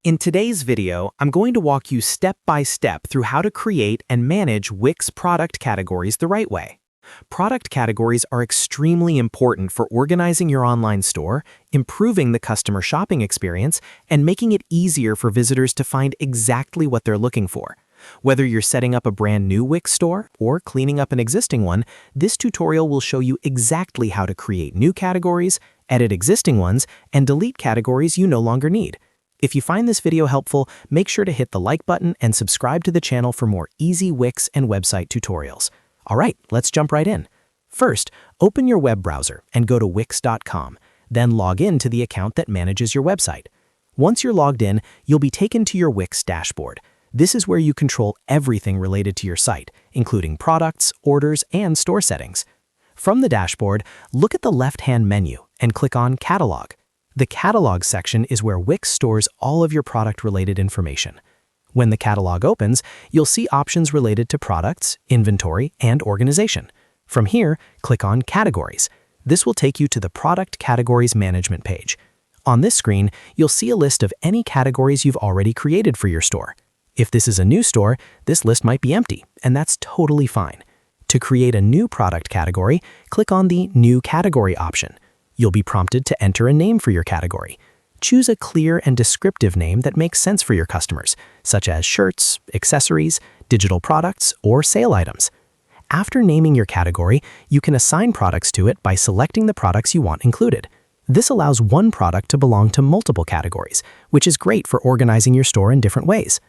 In today's video, I'm going to walk you step by step through how to create and manage Wix product categories the right way. Product categories are extremely important for organizing your online store, improving the customer shopping experience, and making it easier for visitors to find exactly what they're looking for. Whether you're setting up a brand new Wix store or cleaning up an existing one, this tutorial will show you exactly how to create new categories, edit existing ones, and delete categories you no longer need. If you find this video helpful, make sure to hit the like button and subscribe to the channel for more easy Wix and website tutorials. All right, let's jump right in. First, open your web browser and go to wix.com. Then log in to the account that manages your website. Once you're logged in, you'll be taken to your Wix dashboard. This is where you control everything related to your site, including products, orders, and store settings. From the dashboard, look at the left-hand menu and click on Catalog. The Catalog section is where Wix stores all of your product-related information. When the catalog opens, you'll see options related to products, inventory, and organization. From here, click on Categories. This will take you to the Product Categories Management page. On this screen, you'll see a list of any categories you've already created for your store. If this is a new store, this list might be empty, and that's totally fine. To create a new product category, click on the New Category option. You'll be prompted to enter a name for your category. Choose a clear and descriptive name that makes sense for your customers, such as shirts, accessories, digital products, or sale items. After naming your category, you can assign products to it by selecting the products you want included. This allows one product to belong to multiple categories, which is great for organizing your store in different ways.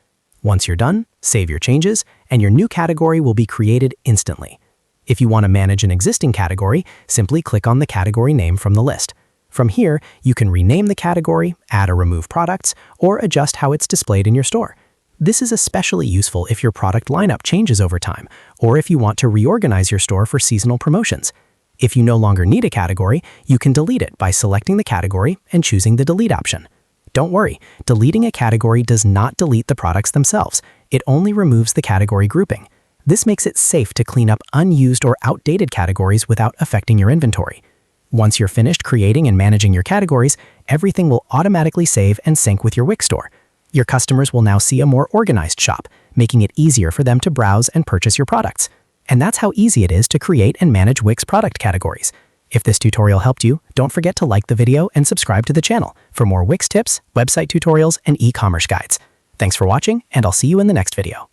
Once you're done, save your changes, and your new category will be created instantly. If you want to manage an existing category, simply click on the category name from the list. From here, you can rename the category, add or remove products, or adjust how it's displayed in your store. This is especially useful if your product lineup changes over time, or if you want to reorganize your store for seasonal promotions. If you no longer need a category, you can delete it by selecting the category and choosing the Delete option. Don't worry, deleting a category does not delete the products themselves. It only removes the category grouping. This makes it safe to clean up unused or outdated categories without affecting your inventory. Once you're finished creating and managing your categories, everything will automatically save and sync with your Wix store. Your customers will now see a more organized shop, making it easier for them to browse and purchase your products. And that's how easy it is to create and manage Wix product categories. If this tutorial helped you, don't forget to like the video and subscribe to the channel for more Wix tips, website tutorials, and e-commerce guides. Thanks for watching, and I'll see you in the next video.